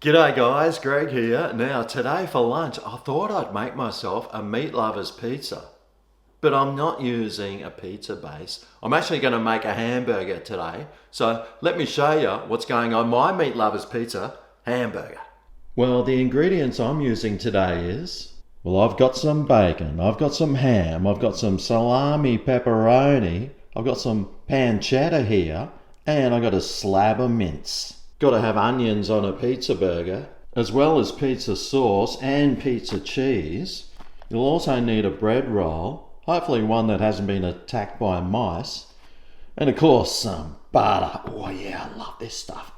G'day guys, Greg here. Now today for lunch I thought I'd make myself a meat lover's pizza. But I'm not using a pizza base. I'm actually going to make a hamburger today. So let me show you what's going on my meat lover's pizza hamburger. Well, the ingredients I'm using today is... Well, I've got some bacon, I've got some ham, I've got some salami pepperoni, I've got some pancetta here, and I've got a slab of mince. Got to have onions on a pizza burger, as well as pizza sauce and pizza cheese. You'll also need a bread roll, hopefully one that hasn't been attacked by mice. And of course some butter. Oh yeah, I love this stuff.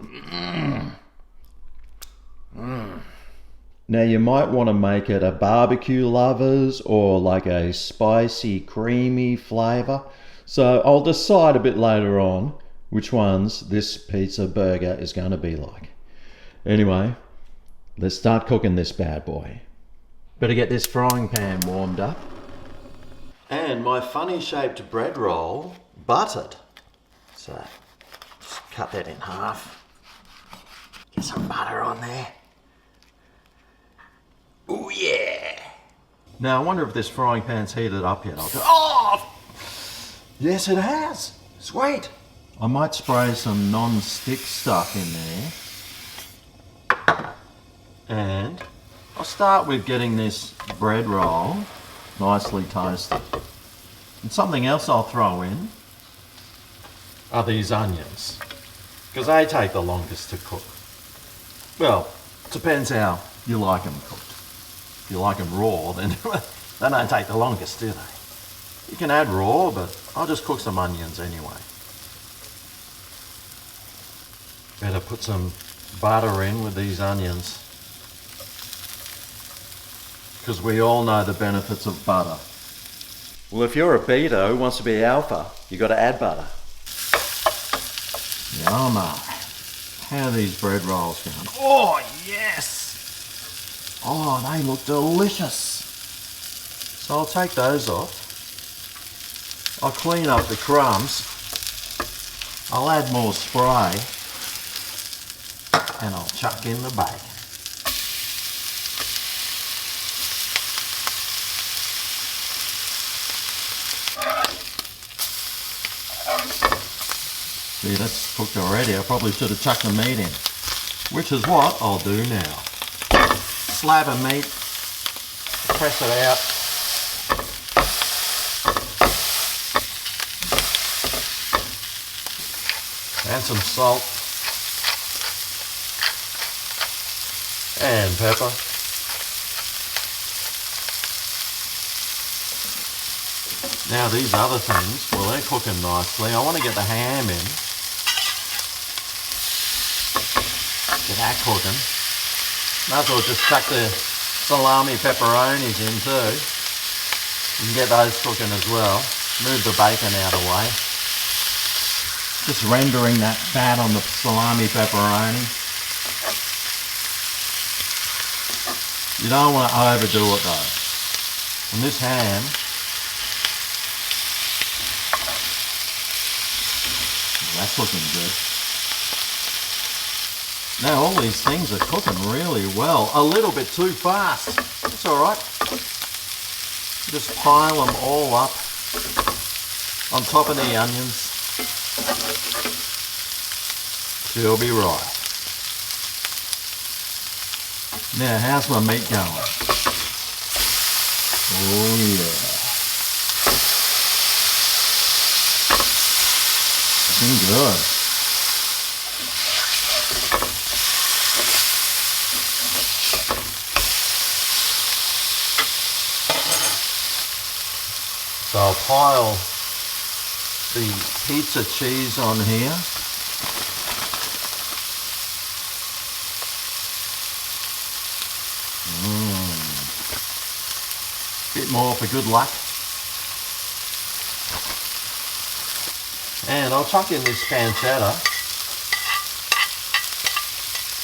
Now you might want to make it a barbecue lovers or like a spicy creamy flavour. So I'll decide a bit later on which ones this pizza burger is going to be like. Anyway, let's start cooking this bad boy. Better get this frying pan warmed up. And my funny shaped bread roll buttered. So, just cut that in half. Get some butter on there. Oh yeah! Now I wonder if this frying pan's heated up yet. Oh! Yes it has! Sweet! I might spray some non-stick stuff in there. And I'll start with getting this bread roll nicely toasted. And something else I'll throw in are these onions, because they take the longest to cook. Well, it depends how you like them cooked. If you like them raw, then they don't take the longest, do they? You can add raw, but I'll just cook some onions anyway. Better put some butter in with these onions, because we all know the benefits of butter. Well, if you're a beta who wants to be alpha, you got to add butter. Yummo. How are these bread rolls going? Oh yes! Oh, they look delicious. So I'll take those off. I'll clean up the crumbs. I'll add more spray. And I'll chuck in the bacon. See, that's cooked already. I probably should have chucked the meat in, which is what I'll do now. Slab of meat, press it out. And some salt. And pepper. Now these other things, well, they're cooking nicely. I want to get the ham in. Get that cooking. Might as well just chuck the salami pepperonis in too. You can get those cooking as well. Move the bacon out of the way. Just rendering that fat on the salami pepperoni. You don't want to overdo it though. And this ham, that's looking good. Now all these things are cooking really well. A little bit too fast. That's alright. Just pile them all up on top of the onions. She'll be right. Now, how's my meat going? Oh yeah. Looking good. So I'll pile the pizza cheese on here. Bit more for good luck. And I'll chuck in this pancetta.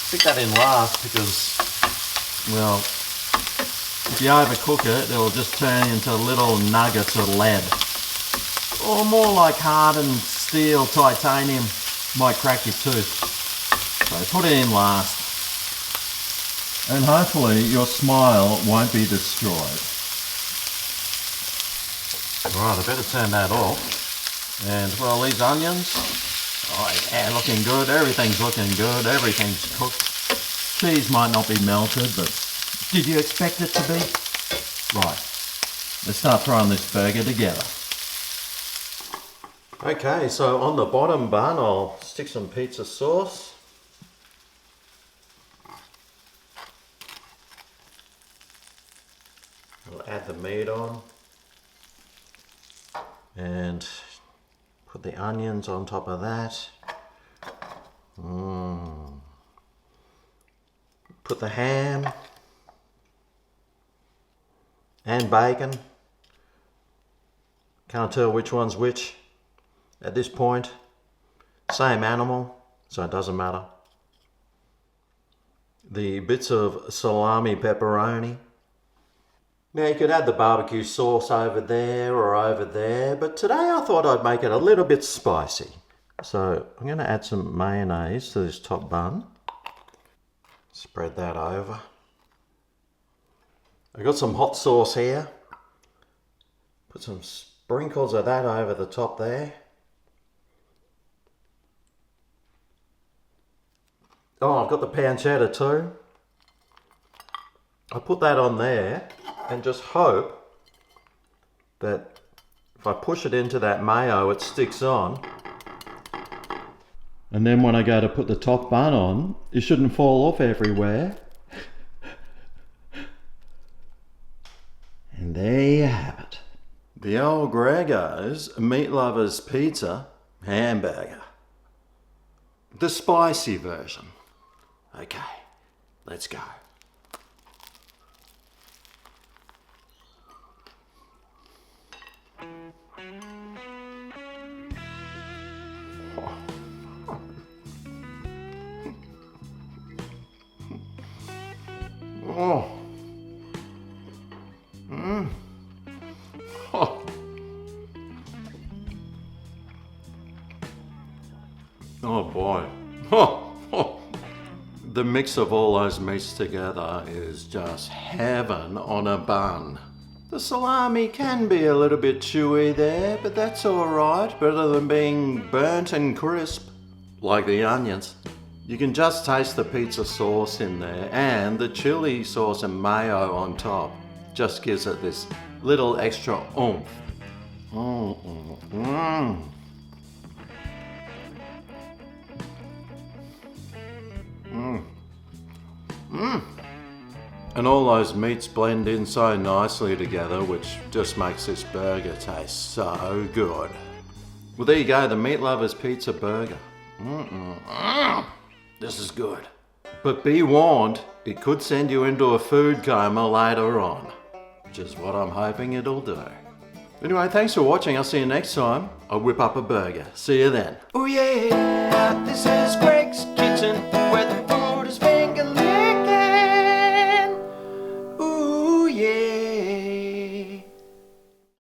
Stick that in last because, well, if you overcook it, it'll just turn into little nuggets of lead. Or more like hardened steel, titanium, might crack your tooth. So put it in last. And hopefully your smile won't be destroyed. Right, I better turn that off. And well, these onions, oh yeah, looking good. Everything's looking good. Everything's cooked. Cheese might not be melted, but did you expect it to be? Right, let's start throwing this burger together. Okay, so on the bottom bun, I'll stick some pizza sauce. I'll add the meat on. And put the onions on top of that. Put the ham and bacon. Can't tell which one's which at this point. Same animal, so it doesn't matter. The bits of salami pepperoni. Now you could add the barbecue sauce over there or over there, but today I thought I'd make it a little bit spicy. So I'm going to add some mayonnaise to this top bun. Spread that over. I got some hot sauce here. Put some sprinkles of that over the top there. Oh, I've got the pancetta too. I put that on there and just hope that if I push it into that mayo, it sticks on. And then when I go to put the top bun on, it shouldn't fall off everywhere. And there you have it. The old Greggo's Meat Lovers Pizza hamburger. The spicy version. Okay, let's go. Oh. Oh. Oh boy. Oh. The mix of all those meats together is just heaven on a bun. The salami can be a little bit chewy there, but that's alright, better than being burnt and crisp, like the onions. You can just taste the pizza sauce in there, and the chili sauce and mayo on top just gives it this little extra oomph. And all those meats blend in so nicely together, which just makes this burger taste so good. Well, there you go, the Meat Lovers Pizza Burger. This is good. But be warned, it could send you into a food coma later on, which is what I'm hoping it'll do. Anyway, thanks for watching. I'll see you next time. I'll whip up a burger. See you then. Oh yeah, this